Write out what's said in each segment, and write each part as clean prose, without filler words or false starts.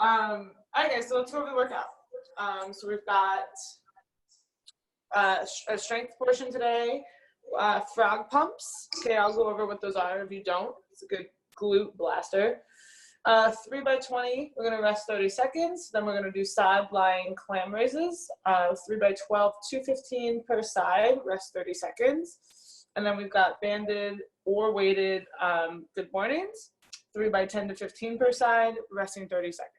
Okay, so let's go over the workout. So we've got a strength portion today, frog pumps. Okay, I'll go over what those are if you don't. It's a good glute blaster. 3 by 20, we're gonna rest 30 seconds. Then we're gonna do side lying clam raises. 3 by 12, 215 per side, rest 30 seconds. And then we've got banded or weighted good mornings. 3 by 10 to 15 per side, resting 30 seconds.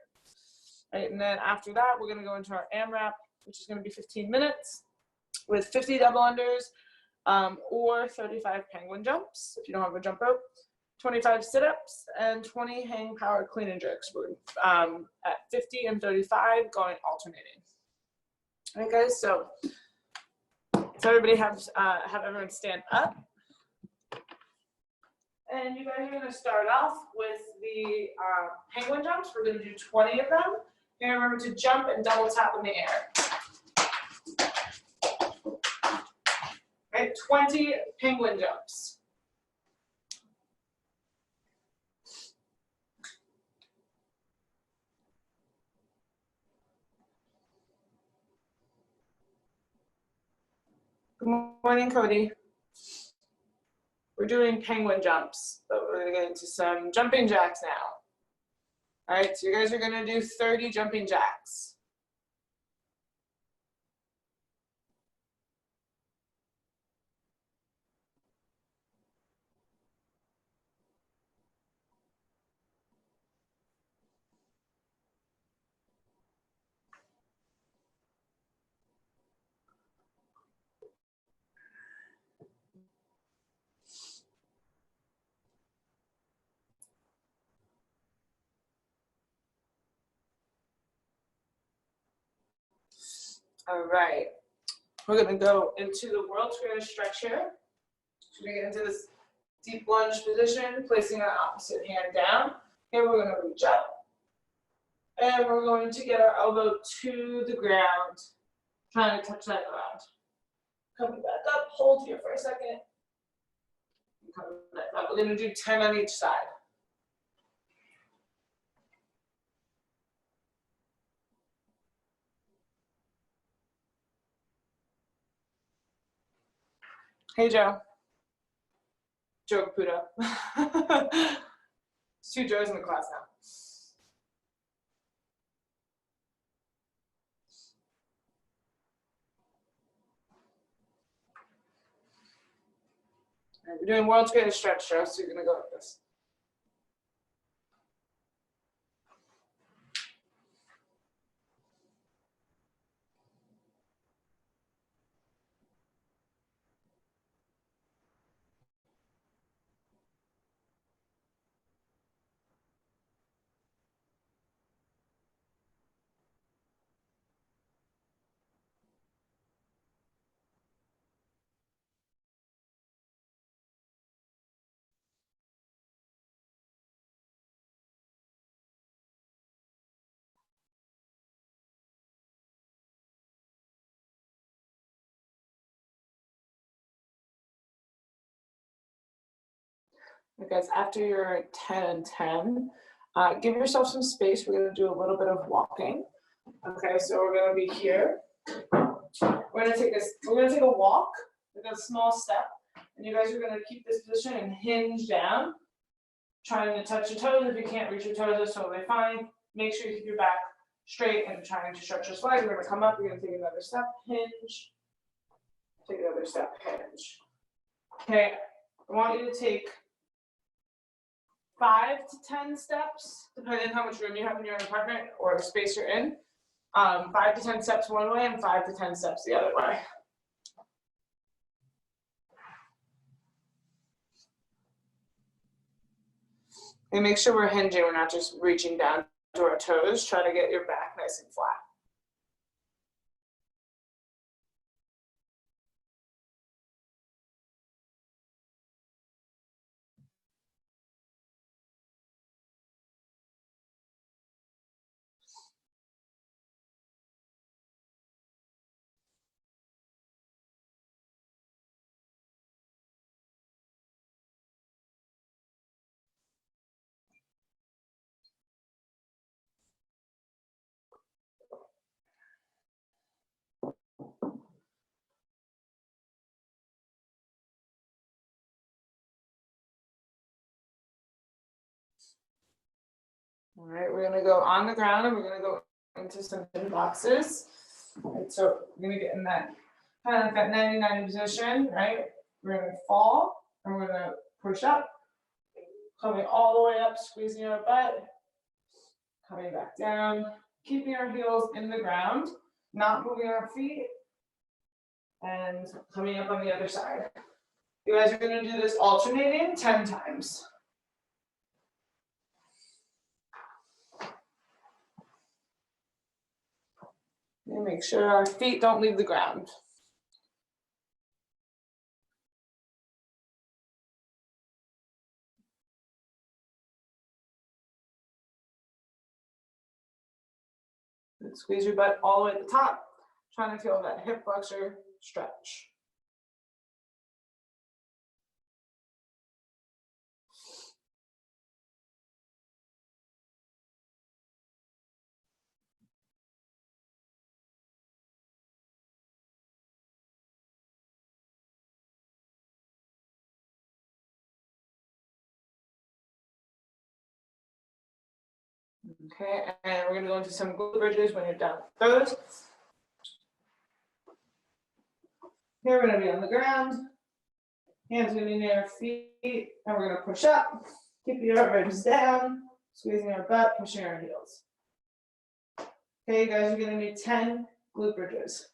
Right, and then after that, we're gonna go into our AMRAP, which is gonna be 15 minutes with 50 double unders or 35 penguin jumps if you don't have a jump rope, 25 sit-ups, and 20 hang power clean and jerks. We're at 50 and 35 going alternating. All right, guys, so everybody have everyone stand up. And you guys are going to start off with the penguin jumps. We're going to do 20 of them. And remember to jump and double tap in the air. Right, 20 penguin jumps. Good morning, Cody. We're doing penguin jumps, but we're going to get into some jumping jacks now. All right, so you guys are going to do 30 jumping jacks. All right, we're going to go into the world square stretch here. So we get into this deep lunge position, placing our opposite hand down. Here we're going to reach up. And we're going to get our elbow to the ground, trying to touch that ground. Coming back up, hold here for a second. Coming back up. We're going to do 10 on each side. Hey, Joe. Joe Caputo. There's 2 Joes in the class now. All right, we're doing world's greatest stretch, Joe, so you're going to go like this. Guys, after your 10 and 10, give yourself some space. We're going to do a little bit of walking. Okay, so we're going to be here. We're going to take a walk with a small step, and you guys are going to keep this position and hinge down, trying to touch your toes. If you can't reach your toes, that's totally fine. Make sure you keep your back straight and trying to stretch your legs. We're going to come up. You're going to take another step, hinge. Take another step, hinge. Okay, I want you to take 5 to 10 steps, depending on how much room you have in your apartment or the space you're in. 5 to 10 steps one way and 5 to 10 steps the other way. And make sure we're hinging, we're not just reaching down to our toes. Try to get your back nice and flat. All right, we're gonna go on the ground and we're gonna go into some pin boxes. All right, so we're gonna get in that kind of like that 90-90 position, right? We're gonna fall and we're gonna push up, coming all the way up, squeezing our butt, coming back down, keeping our heels in the ground, not moving our feet, and coming up on the other side. You guys are gonna do this alternating 10 times. And make sure our feet don't leave the ground. And squeeze your butt all the way at the top, trying to feel that hip flexor stretch. Okay, and we're gonna go into some glute bridges when you're done with those. Here we're gonna be on the ground, hands gonna be near our feet, and we're gonna push up, keep your ribs down, squeezing our butt, pushing our heels. Okay, you guys are gonna need 10 glute bridges.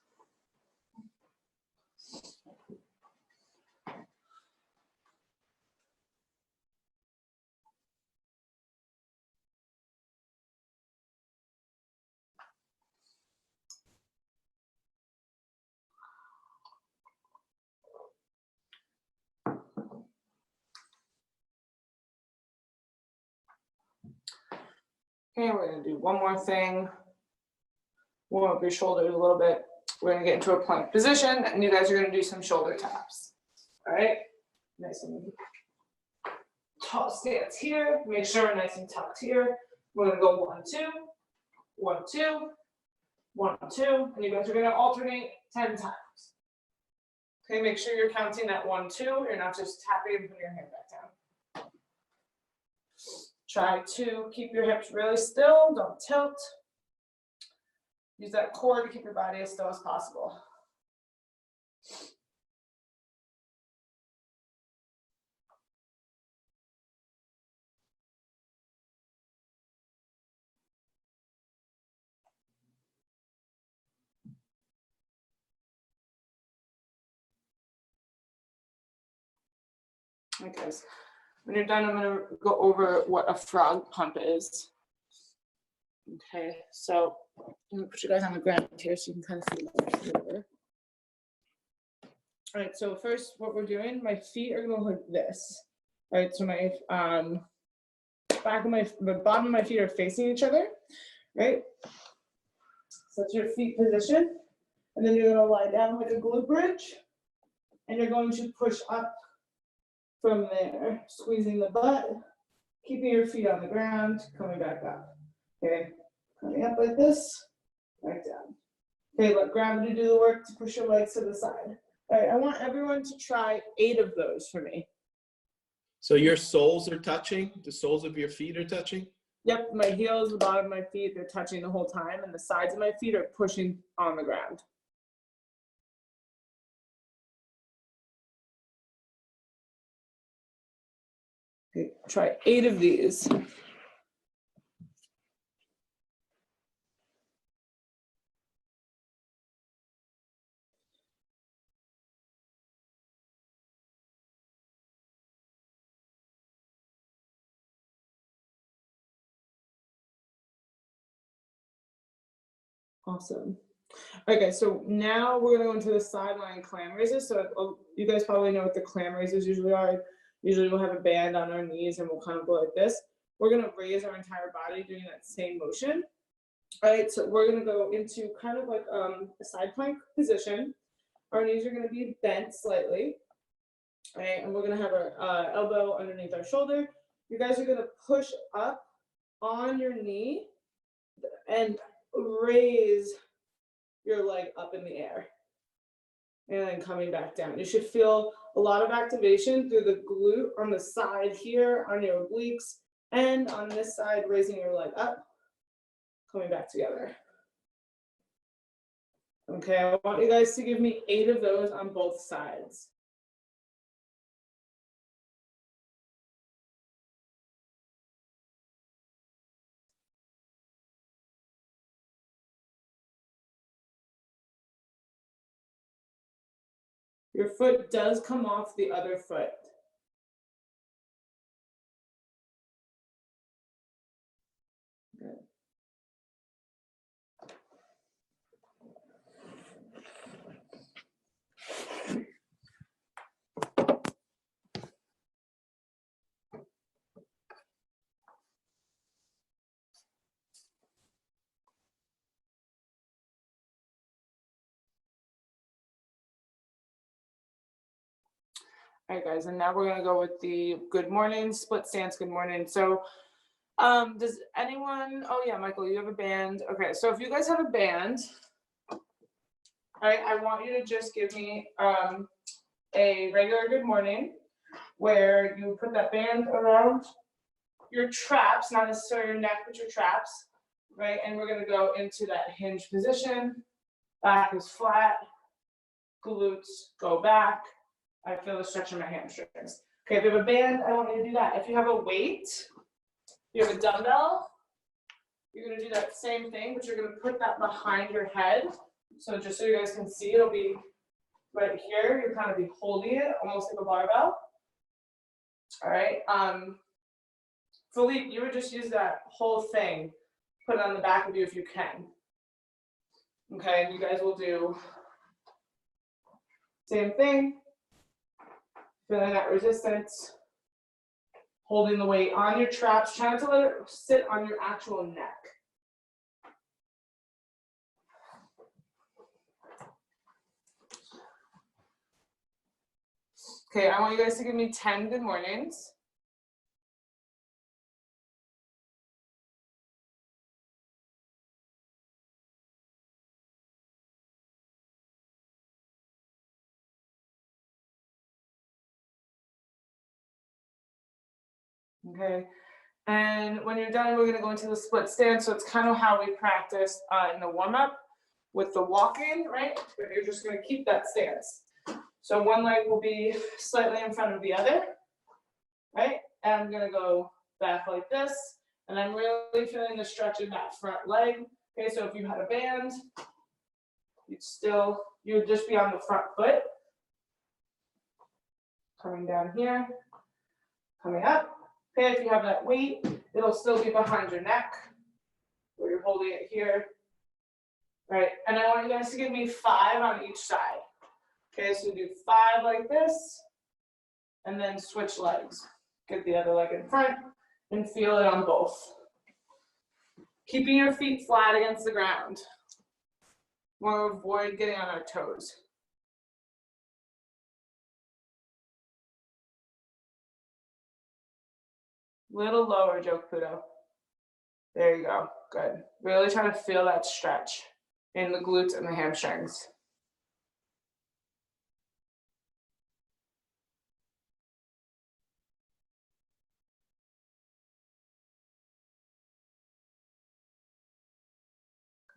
Okay, we're gonna do one more thing. Warm up your shoulders a little bit. We're gonna get into a plank position, and you guys are gonna do some shoulder taps. All right, nice and tall stance here. Make sure we're nice and tucked here. We're gonna go 1, 2, 1, 2, 1, 2, and you guys are gonna alternate 10 times. Okay, make sure you're counting that 1, 2. You're not just tapping and putting your hand back down. Try to keep your hips really still, don't tilt. Use that core to keep your body as still as possible. Okay, guys. When you're done, I'm gonna go over what a frog pump is. Okay, so I'm gonna put you guys on the ground here so you can kind of see that. All right, so first what we're doing, my feet are gonna look like this. All right, so my the bottom of my feet are facing each other, right? So that's your feet position. And then you're gonna lie down like a glute bridge. And you're going to push up from there, squeezing the butt, keeping your feet on the ground, coming back up. Okay, coming up like this, back down. Okay, let gravity do the work to push your legs to the side. All right, I want everyone to try 8 of those for me. So your soles are touching? The soles of your feet are touching? Yep, my heels, the bottom of my feet, they're touching the whole time, and the sides of my feet are pushing on the ground. Okay, try 8 of these. Awesome. Okay, so now we're gonna go into the sideline clam raises. So you guys probably know what the clam raises usually are. Usually we'll have a band on our knees and we'll kind of go like this. We're gonna raise our entire body doing that same motion. All right, so we're gonna go into kind of like a side plank position. Our knees are gonna be bent slightly. All right, and we're gonna have our elbow underneath our shoulder. You guys are gonna push up on your knee and raise your leg up in the air and then coming back down. You should feel a lot of activation through the glute on the side here, on your obliques, And on this side, raising your leg up, coming back together. Okay, I want you guys to give me 8 of those on both sides. Your foot does come off the other foot. Good. All right, guys, and now we're gonna go with the good morning, split stance, good morning. So does anyone, oh yeah, Michael, you have a band. Okay, so if you guys have a band, all right, I want you to just give me a regular good morning where you put that band around your traps, not necessarily your neck, but your traps, right? And we're gonna go into that hinge position. Back is flat, glutes go back. I feel the stretch in my hamstrings. Okay, if you have a band, I want you to do that. If you have a weight, you have a dumbbell, you're gonna do that same thing, but you're gonna put that behind your head. So just so you guys can see, it'll be right here. You're kind of be holding it, almost like a barbell. All right, Philippe, you would just use that whole thing, put it on the back of you if you can. Okay, and you guys will do same thing. Feeling that resistance, holding the weight on your traps, trying to let it sit on your actual neck. Okay, I want you guys to give me 10 good mornings. Okay, and when you're done, we're gonna go into the split stance. So it's kind of how we practice in the warm up with the walk-in, right? But you're just gonna keep that stance. So one leg will be slightly in front of the other, right? And I'm gonna go back like this, and I'm really feeling the stretch in that front leg. Okay, so if you had a band, you would just be on the front foot. Coming down here, coming up. Okay, if you have that weight, it'll still be behind your neck, where you're holding it here. Right, and I want you guys to give me 5 on each side. Okay, so do 5 like this, and then switch legs. Get the other leg in front, and feel it on both. Keeping your feet flat against the ground. Want to avoid getting on our toes. Little lower, Joe Caputo. There you go, good. Really try to feel that stretch in the glutes and the hamstrings.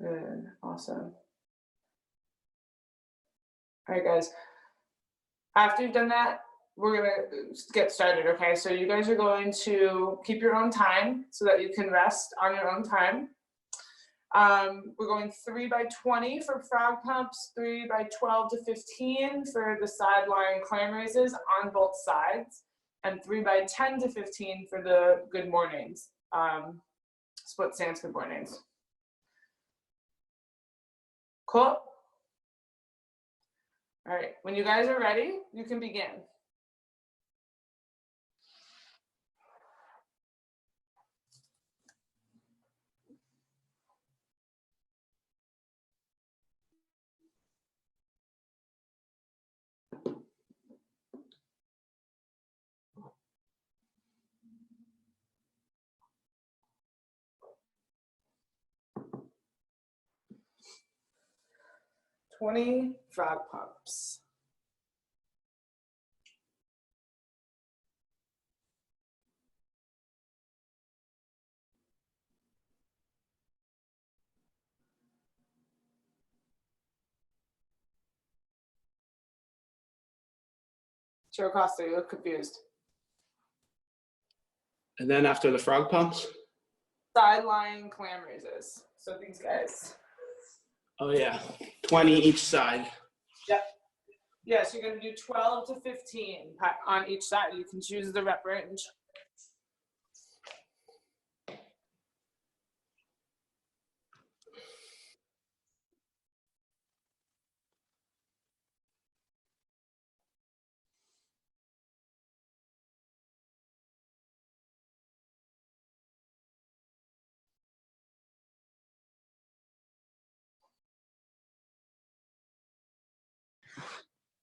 Good, awesome. All right, guys. After you've done that, we're gonna get started, okay? So you guys are going to keep your own time so that you can rest on your own time. We're going 3 by 20 for frog pumps, 3 by 12 to 15 for the sideline climb raises on both sides, and 3 by 10 to 15 for the good mornings, split stance good mornings. Cool. All right, when you guys are ready, you can begin. Twenty frog pumps. Joe Costa, you look confused. And then after the frog pumps? Side lying clam raises. So these guys. Oh yeah, 20 each side. Yep. Yeah, so you're gonna do 12 to 15 on each side. You can choose the rep range.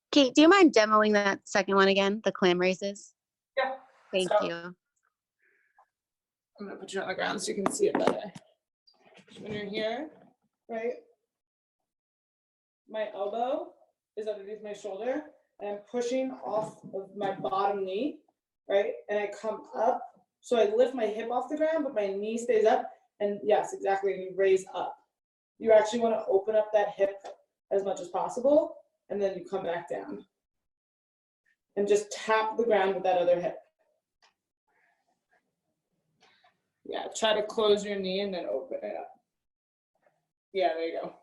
Kate, do you mind demoing that second one again, the clam raises? Yeah. Thank So, you. I'm gonna put you on the ground so you can see it better. When you're here, right? My elbow is underneath my shoulder, and I'm pushing off of my bottom knee, right? And I come up, so I lift my hip off the ground, but my knee stays up. And yes, exactly, you raise up. You actually want to open up that hip as much as possible, and then you come back down. And just tap the ground with that other hip. Yeah, try to close your knee and then open it up. Yeah, there you go.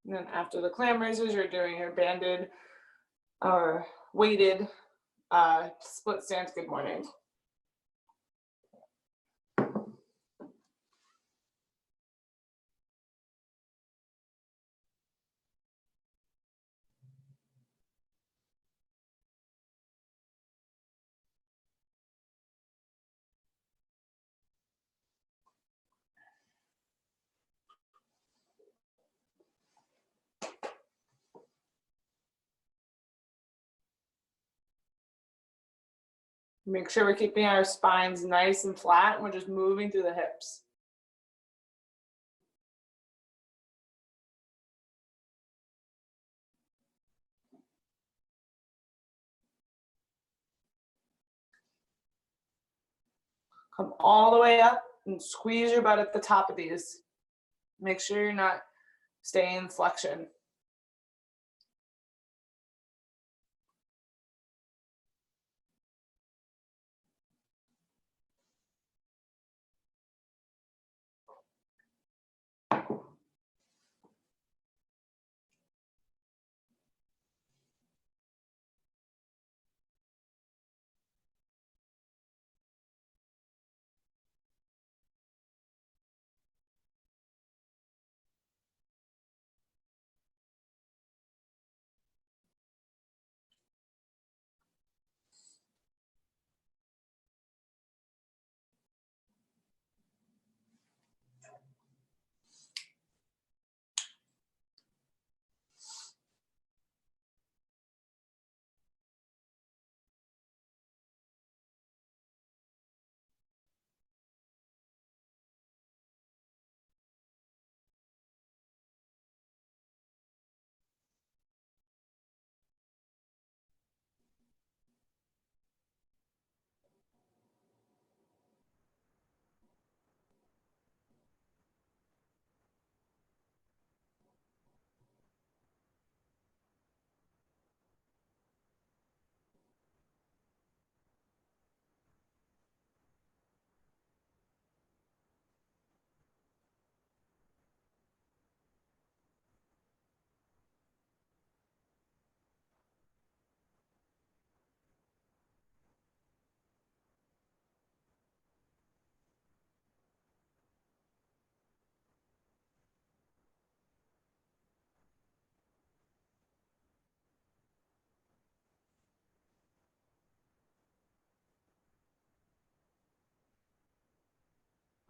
And then after the clam raises, you're doing your banded or weighted split stance good morning. Make sure we're keeping our spines nice and flat, and we're just moving through the hips. Come all the way up and squeeze your butt at the top of these. Make sure you're not staying in flexion.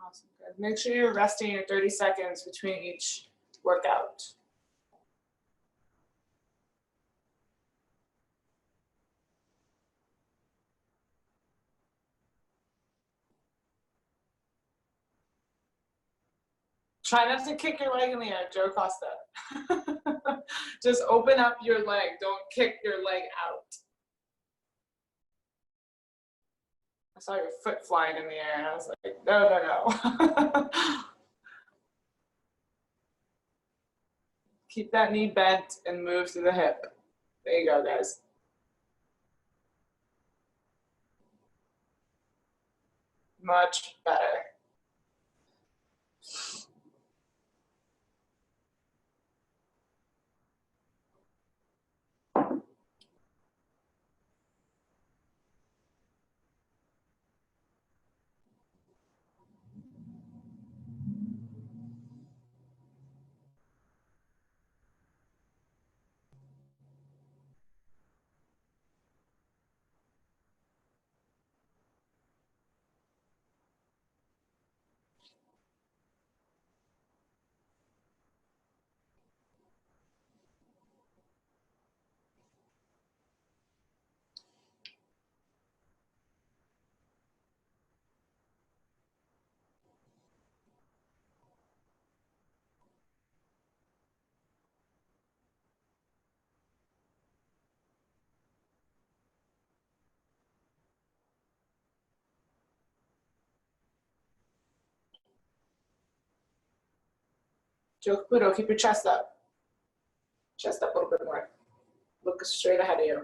Awesome, good. Make sure you're resting your 30 seconds between each workout. Try not to kick your leg in the air, Joe Costa. Just open up your leg. Don't kick your leg out. I saw your foot flying in the air and I was like, no, no, no. Keep that knee bent and move to the hip. There you go, guys. Much better. Jokapuro, keep your chest up. Chest up a little bit more. Look straight ahead of you.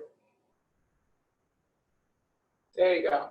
There you go.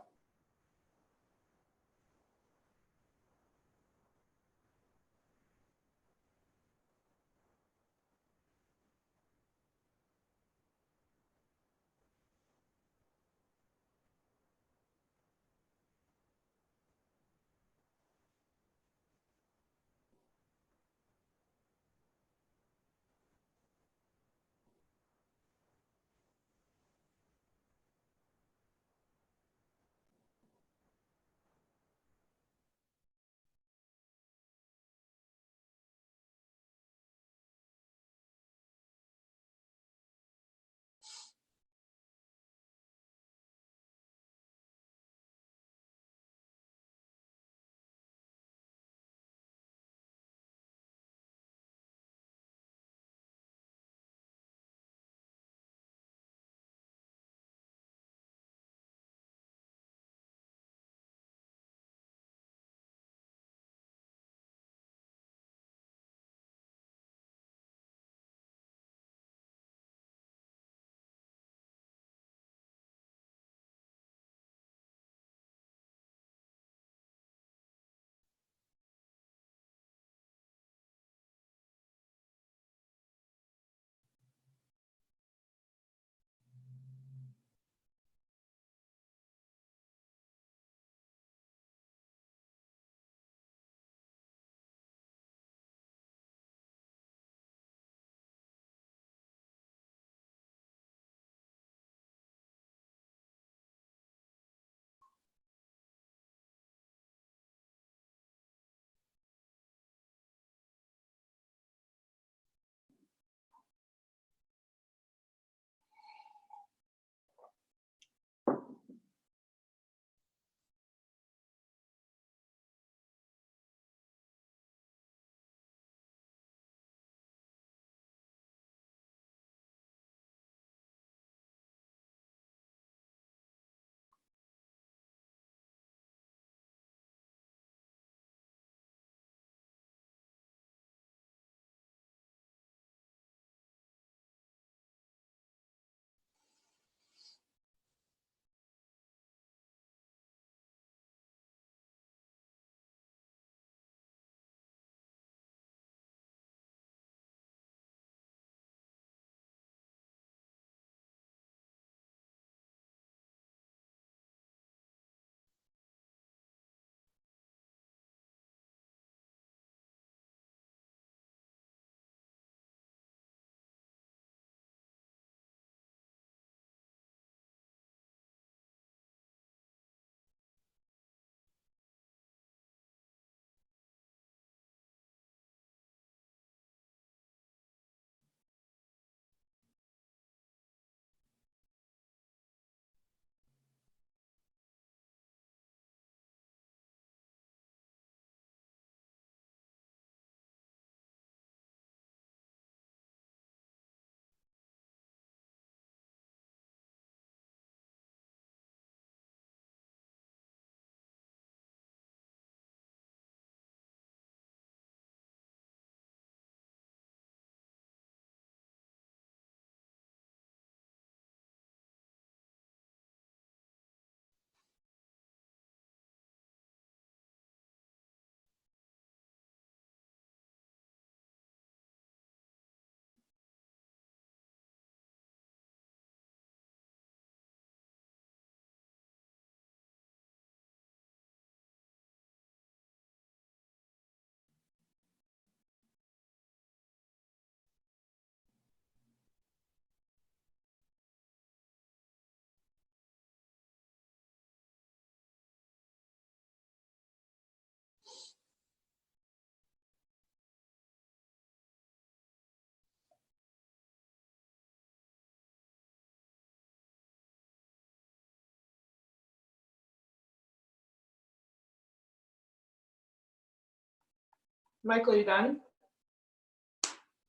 Michael, you done?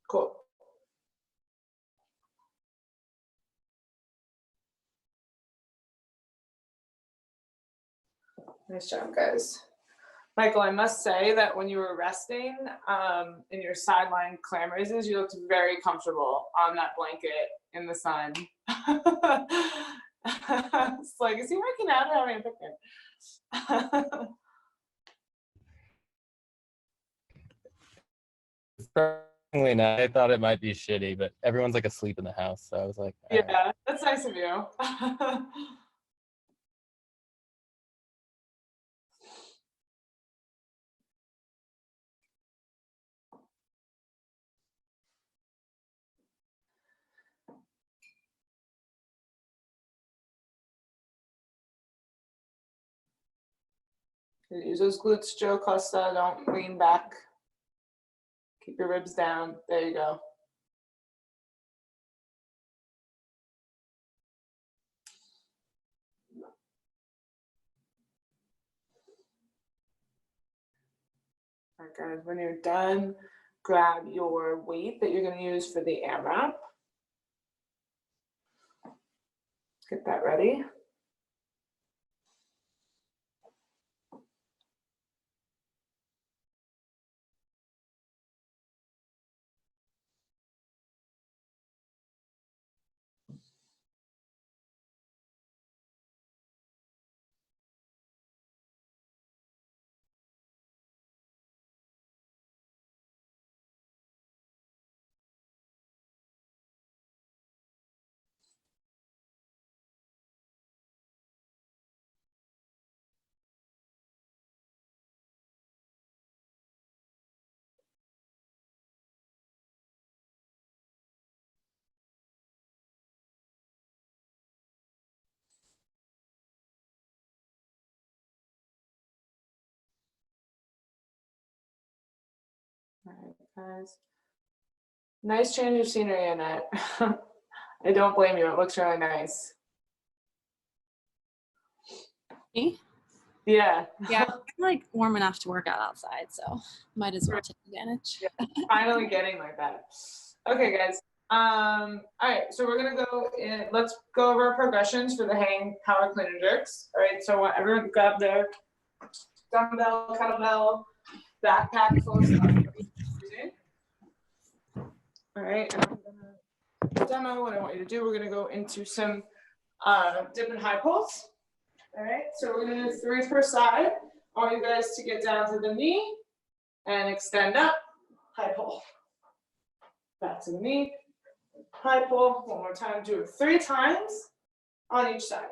Cool. Nice job, guys. Michael, I must say that when you were resting in your sideline clam raises, you looked very comfortable on that blanket in the sun. It's like, is he working out or having a picnic? Surprisingly not. I thought it might be shitty, but everyone's like asleep in the house, so I was like, all right. Yeah, that's nice of you. Use those glutes, Joe Costa. Don't lean back. Keep your ribs down. There you go. All right, guys, when you're done, grab your weight that you're going to use for the AMRAP. Get that ready. All right, guys. Nice change of scenery, Annette. I don't blame you. It looks really nice. Me? Yeah. Yeah, it's like warm enough to work out outside, so might as well take advantage. Yeah, finally getting like that. Okay, guys. All right, so we're gonna go in. Let's go over our progressions for the hang power clean and jerks. All right, so everyone grab their dumbbell, kettlebell, backpack full of stuff. All right, and I'm gonna demo what I want you to do. We're gonna go into some dip and high pulls. All right, so we're gonna do 3 per side. I want you guys to get down to the knee and extend up, high pull. Back to the knee, high pull. One more time, do it 3 times on each side.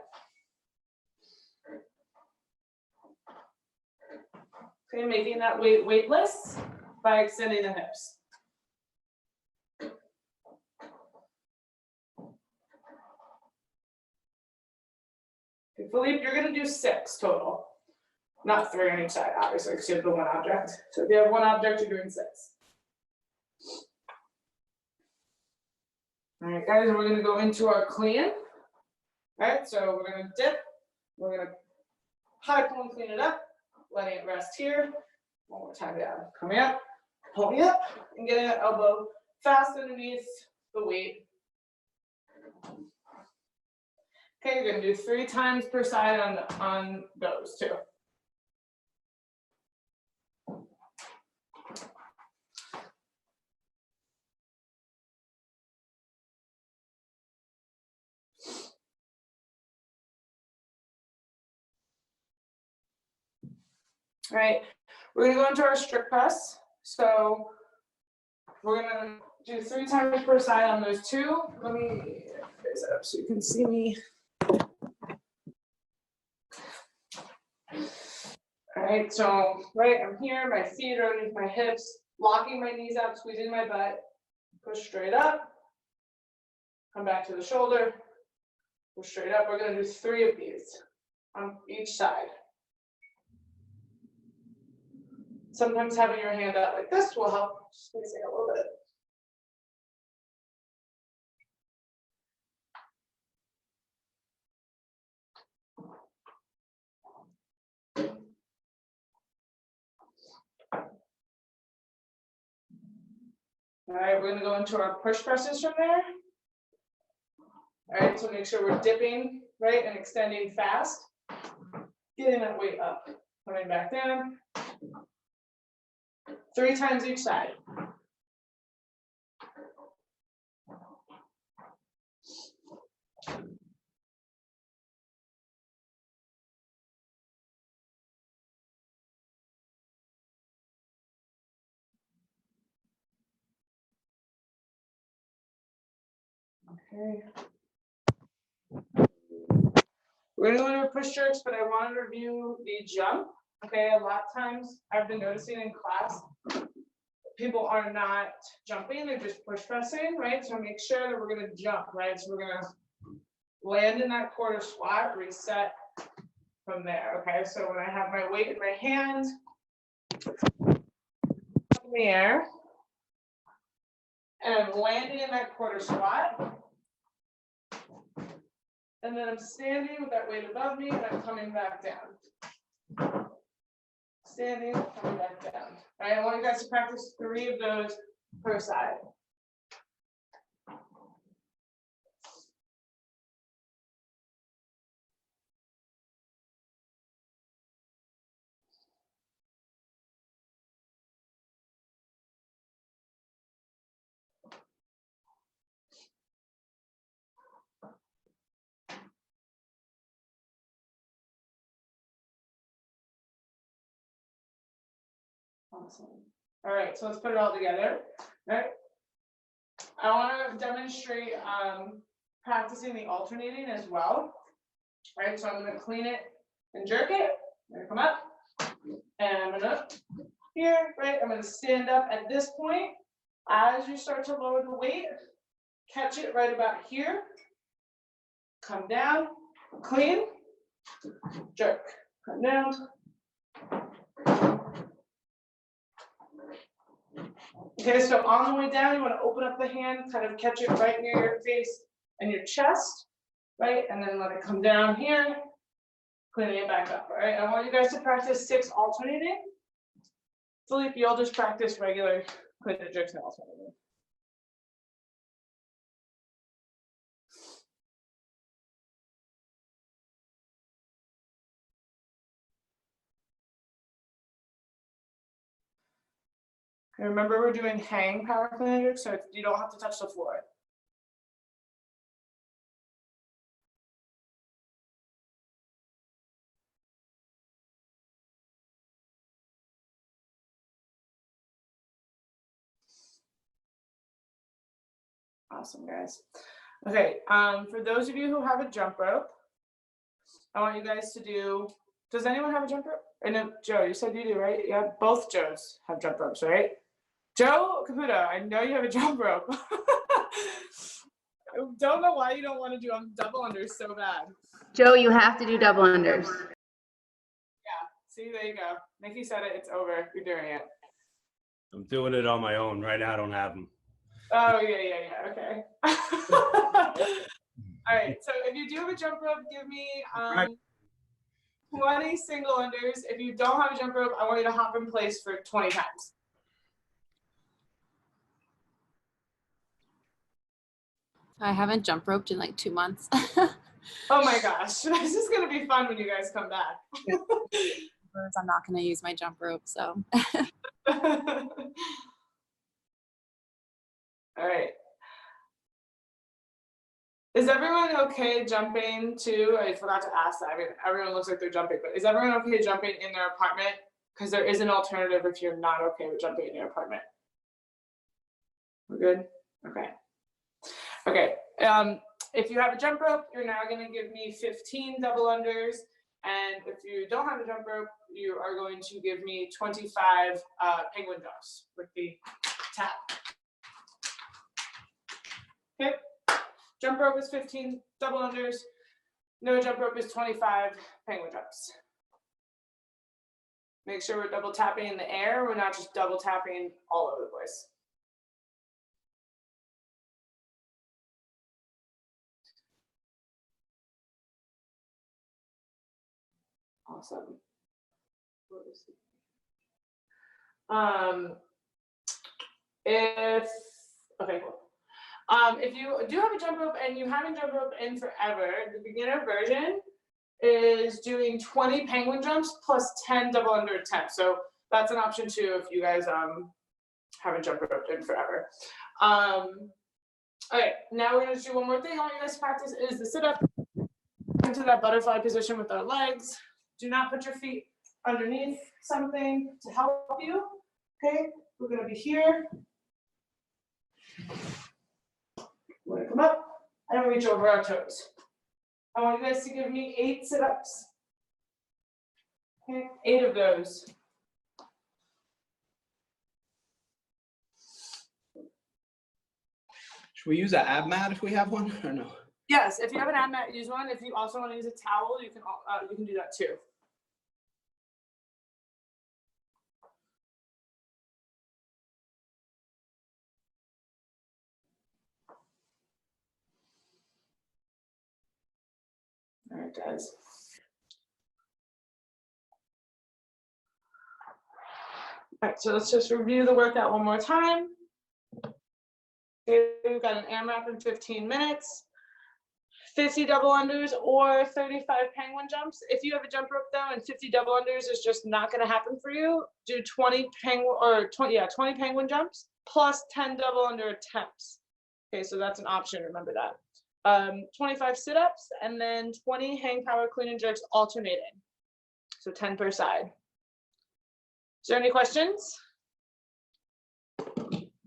Okay, making that weight weightless by extending the hips. Okay, Philippe, you're gonna do 6 total. Not 3 on each side, obviously, because you have the 1 object. So if you have 1 object, you're doing 6. All right, guys, we're gonna go into our clean. All right, so we're gonna dip. We're gonna high pull and clean it up, letting it rest here. One more time down, coming up, pulling up, and getting that elbow fast underneath the weight. Okay, you're gonna do 3 times per side on those 2. All right, we're gonna go into our strict press. So we're gonna do 3 times per side on those 2. Let me raise it up so you can see me. All right, so I'm here, my feet are underneath my hips, locking my knees out, squeezing my butt, push straight up, come back to the shoulder, push straight up. We're gonna do 3 of these on each side. Sometimes having your hand out like this will help squeeze it a little bit. All right, we're gonna go into our push presses from there. All right, so make sure we're dipping, right, and extending fast. Getting that weight up, coming back down. 3 times each side. Okay. We're gonna go into push jerks, but I want to review the jump. Okay, a lot of times I've been noticing in class, people are not jumping, they're just push pressing, right? So make sure that we're gonna jump, right? So we're gonna land in that quarter squat, reset from there, okay? So when I have my weight in my hand, in the air, and I'm landing in that quarter squat, and then I'm standing with that weight above me, and I'm coming back down. Standing, coming back down. All right, I want you guys to practice 3 of those per side. Awesome. All right, so let's put it all together. All right. I want to demonstrate practicing the alternating as well. All right, so I'm going to clean it and jerk it. I'm going to come up, and I'm going to here, right? I'm going to stand up at this point. As you start to lower the weight, catch it right about here. Come down, clean, jerk, come down. Okay, so on the way down, you want to open up the hand, kind of catch it right near your face and your chest, right? And then let it come down here, cleaning it back up, all right? I want you guys to practice 6 alternating. Philippe, you'll just practice regular clean and jerks and alternating. And remember, we're doing hang power clean and jerks, so you don't have to touch the floor. Awesome, guys. Okay, for those of you who have a jump rope, I want you guys to do, does anyone have a jump rope? I know, Joe, you said you do, right? Yeah, both Joes have jump ropes, right? Joe Caputo, I know you have a jump rope. I don't know why you don't want to do double unders so bad. Joe, you have to do double unders. Yeah, see, there you go. Nikki said it, it's over. You're doing it. I'm doing it on my own. Right now, I don't have them. Oh, yeah, okay. All right, so if you do have a jump rope, give me 20 single unders. If you don't have a jump rope, I want you to hop in place for 20 times. I haven't jump roped in like 2 months. Oh my gosh, this is gonna be fun when you guys come back. I'm not gonna use my jump rope, so. All right. Is everyone okay jumping too? I forgot to ask that. I mean, everyone looks like they're jumping, but is everyone okay jumping in their apartment? Because there is an alternative if you're not okay with jumping in your apartment. We're good? Okay. Okay. If you have a jump rope, you're now going to give me 15 double unders. And if you don't have a jump rope, you are going to give me 25 penguin jumps with the tap. Okay. Jump rope is 15 double unders. No jump rope is 25 penguin jumps. Make sure we're double tapping in the air. We're not just double tapping all over the place. Awesome. If Okay, cool. If you do have a jump rope and you haven't jump rope in forever, the beginner version is doing 20 penguin jumps plus 10 double under attempts. So that's an option too if you guys haven't jump roped in forever. Okay, now we're gonna do one more thing. I want you guys to practice is the sit up into that butterfly position with our legs. Do not put your feet underneath something to help you. Okay, we're gonna be here. We're gonna come up and reach over our toes. I want you guys to give me 8 sit-ups. Okay, 8 of those. Should we use an ab mat if we have one or no? Yes, if you have an ab mat, use one. If you also want to use a towel, you can do that too. All right, guys. All right, so let's just review the workout one more time. Okay, we've got an AMRAP in 15 minutes, 50 double unders or 35 penguin jumps. If you have a jump rope though and 50 double unders is just not going to happen for you, do 20 penguin jumps plus 10 double under attempts. Okay, so that's an option, remember that. 25 sit-ups and then 20 hang power clean and jerks alternating. So 10 per side. Is there any questions?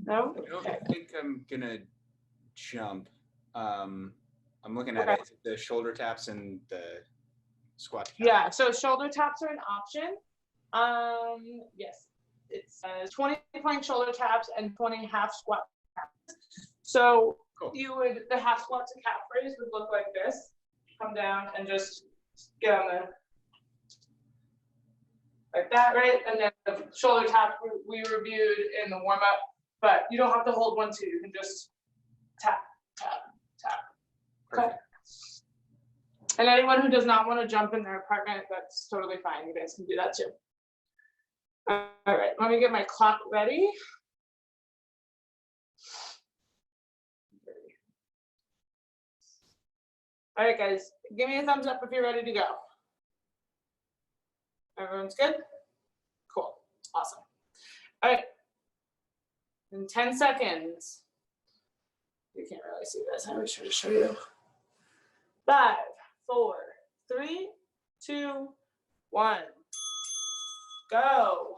No? I don't Okay. think I'm gonna jump. I'm looking at it, the shoulder taps and the squat. Yeah, so shoulder taps are an option. Yes, it's 20 plank shoulder taps and 20 half squat taps. So Cool. the half squat to calf raise would look like this. Come down and just get on the, like that, right? And then the shoulder tap we reviewed in the warm up, but you don't have to hold 1, 2. You can just tap, tap, tap. Okay. And anyone who does not want to jump in their apartment, that's totally fine. You guys can do that too. All right, let me get my clock ready. All right, guys, give me a thumbs up if you're ready to go. Everyone's good? Cool, awesome. All right, in 10 seconds. You can't really see this, I wish I could show you. 5, 4, 3, 2, 1, go.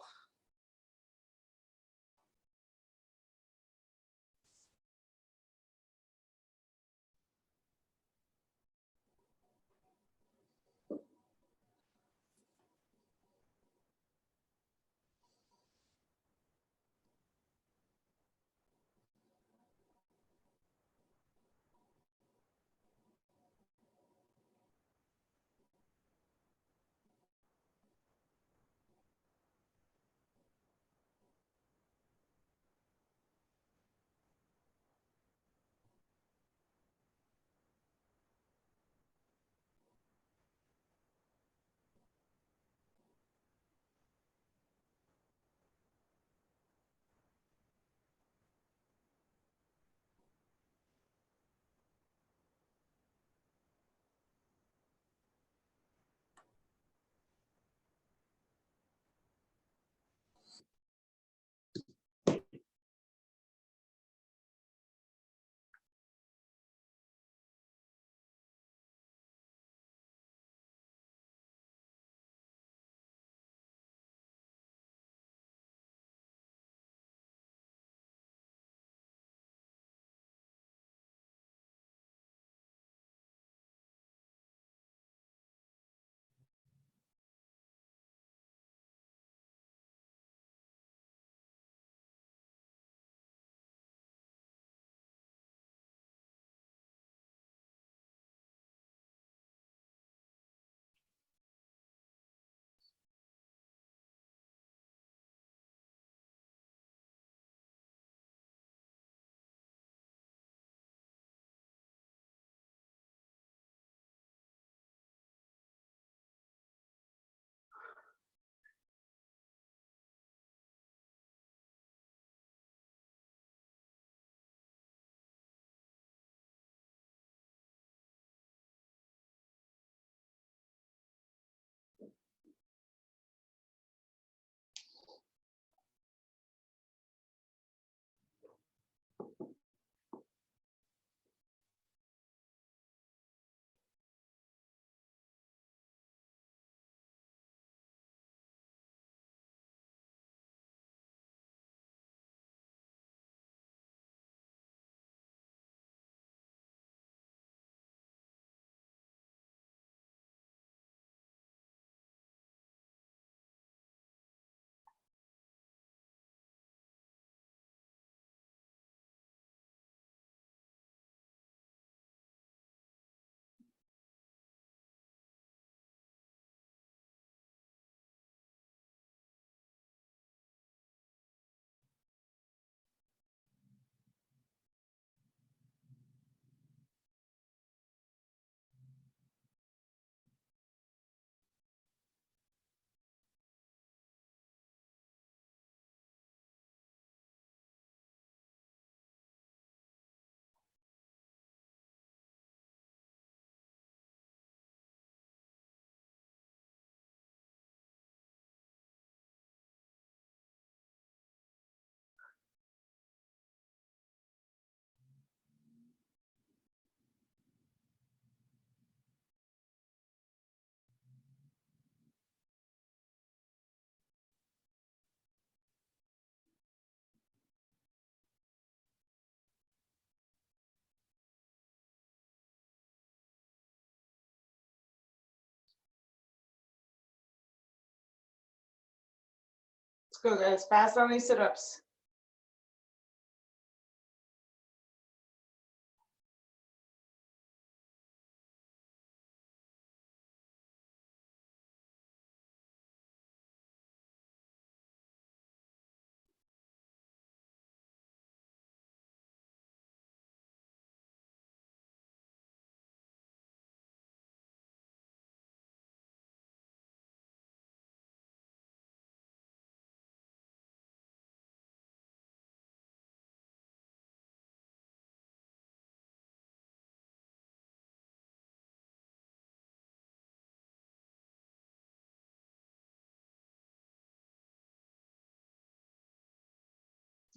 Let's go, guys. Fast on these sit-ups.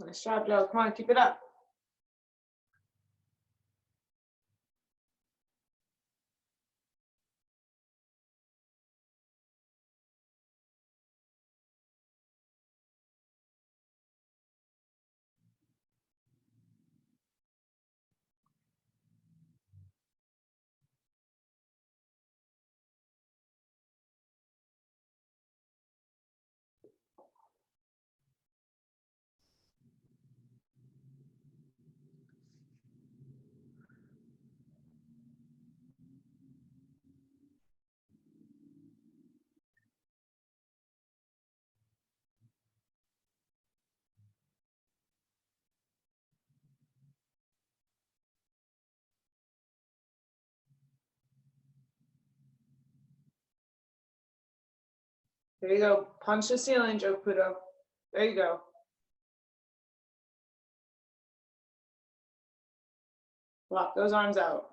Nice job, Joe. Come on, keep it up. There you go. Punch the ceiling, Joe Puto. There you go. Lock those arms out.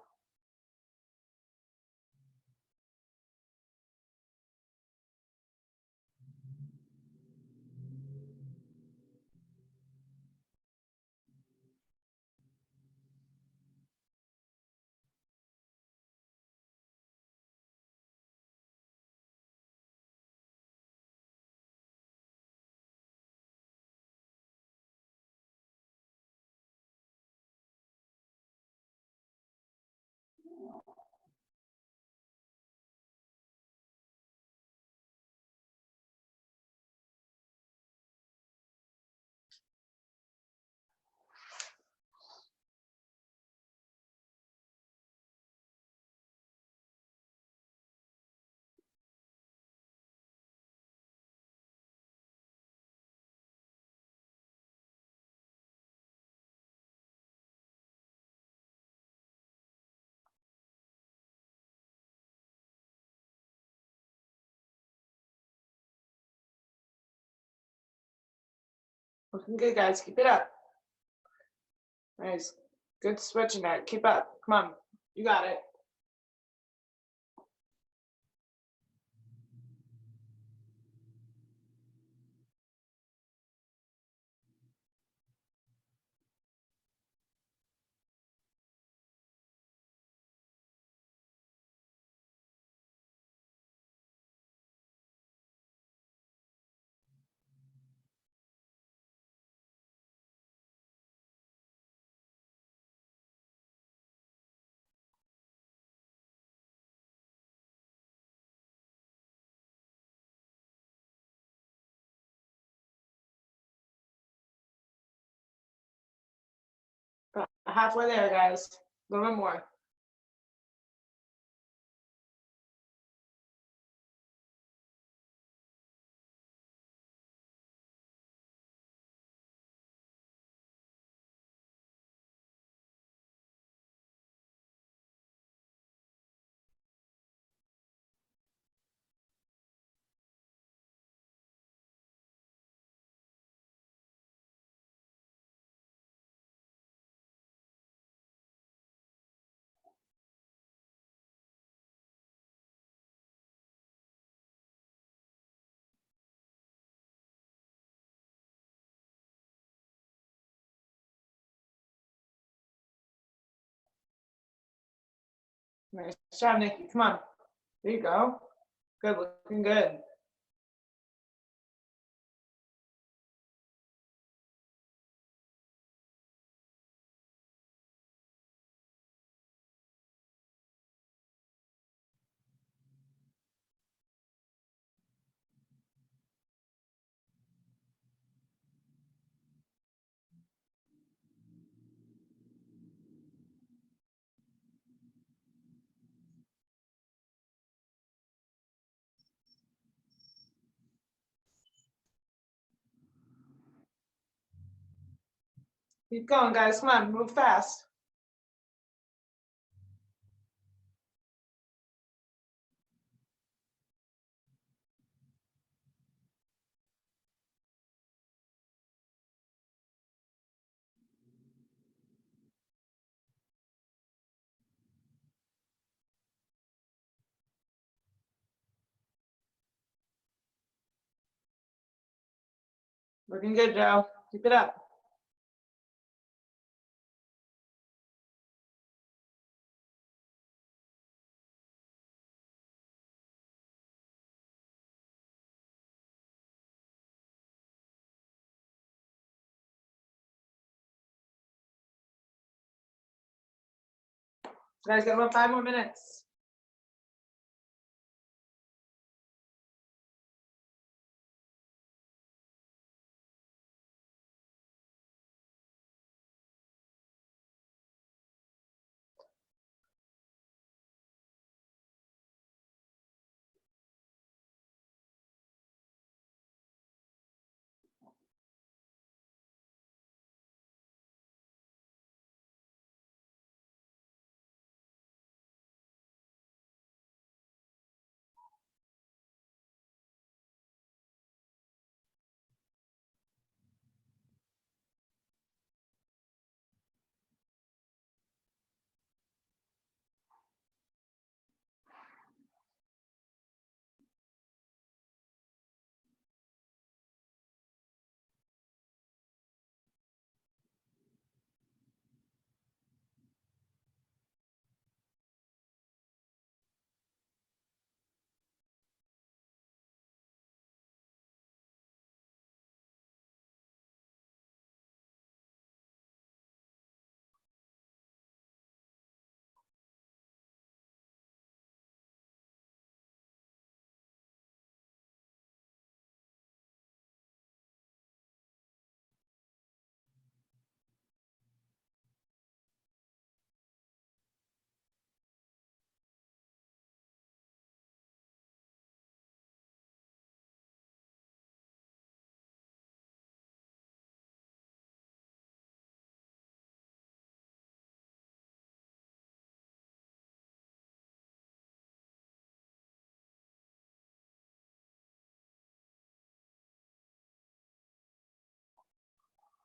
Looking good, guys. Keep it up. Nice. Good switching that. Keep up. Come on. You got it. Halfway there, guys. A little bit more. Nice job, Nikki. Come on. There you go. Good. Looking good. Keep going, guys. Come on, move fast. Looking good, Joe. Keep it up. Guys, got about 5 more minutes.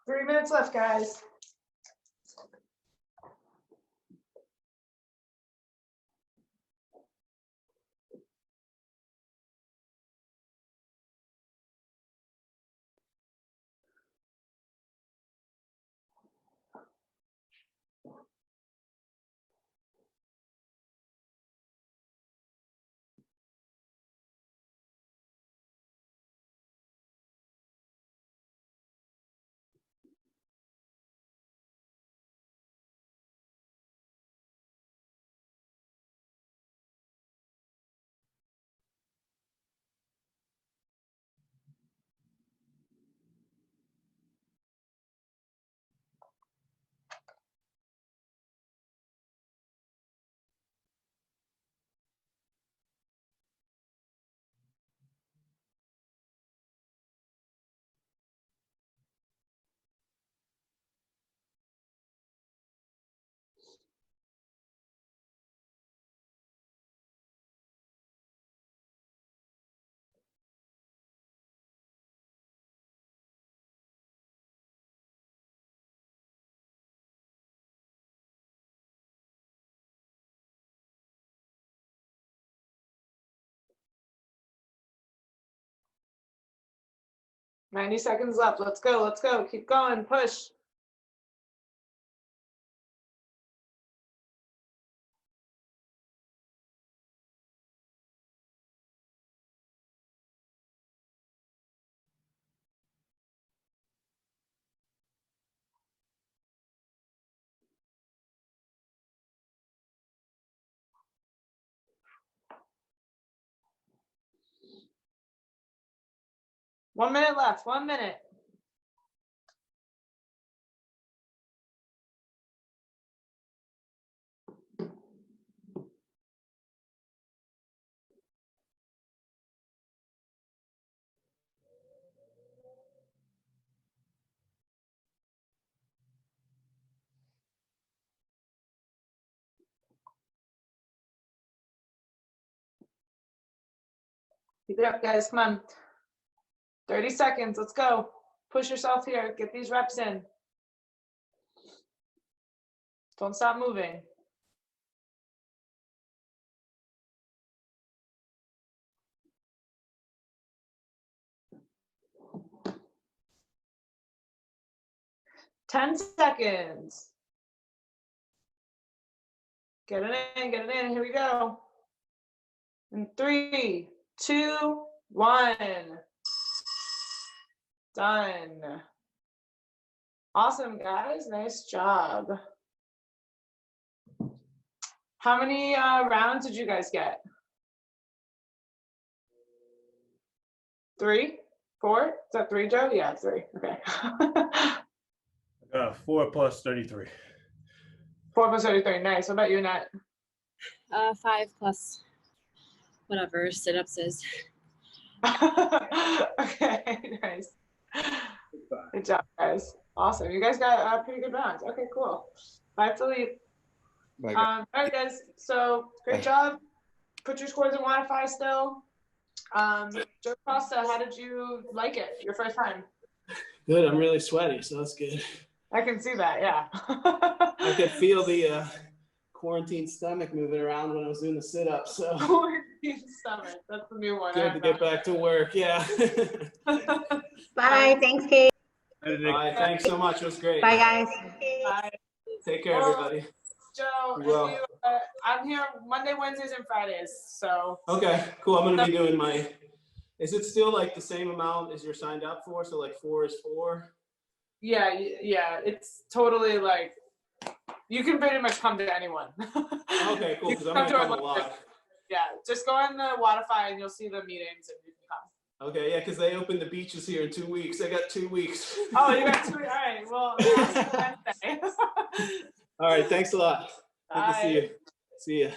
Three minutes left, guys. Ninety seconds left. Let's go. Let's go. Keep going. Push. One minute left. 1 minute. Keep it up, guys. Come on. 30 seconds. Let's go. Push yourself here. Get these reps in. Don't stop moving. Ten seconds. Get it in, get it in. Here we go. In 3, 2, 1. Done. Awesome, guys. Nice job. How many rounds did you guys get? 3, 4? Is that 3, Joe? Yeah, 3. Okay. 4 plus 33. 4 plus 33. Nice. What about you, Nat? 5 plus whatever sit-ups is. Okay, nice. Good job, guys. Awesome. You guys got pretty good rounds. Okay, cool. Bye, Philippe. All right, guys. So great job. Put your scores in Wi-Fi still. Joe Costa, how did you like it? Your first time? Good. I'm really sweaty, so that's good. I can see that. Yeah. I could feel the quarantine stomach moving around when I was doing the sit-ups. So Quarantine stomach. That's the new one. good to get back to work. Yeah. Bye. Thanks, Kate. All right. Thanks so much. It was great. Bye, guys. Bye. Take care, everybody. Joe, You will. if you, I'm here Monday, Wednesdays, and Fridays. So. Okay. Cool. I'm gonna be doing my. Is it still like the same amount as you're signed up for? So like 4 is 4. Yeah, yeah. It's totally like you can pretty much come to anyone. Okay. Cool. You Because I'm can gonna come come to a lot. Yeah, just go on the Wi-Fi and you'll see the meetings and you can come. Okay. Yeah. Because they open the beaches here in 2 weeks. I got 2 weeks. Oh, you got 2. All right. Well, Wednesday. All right. Thanks a lot. Good to see Bye. you. See ya.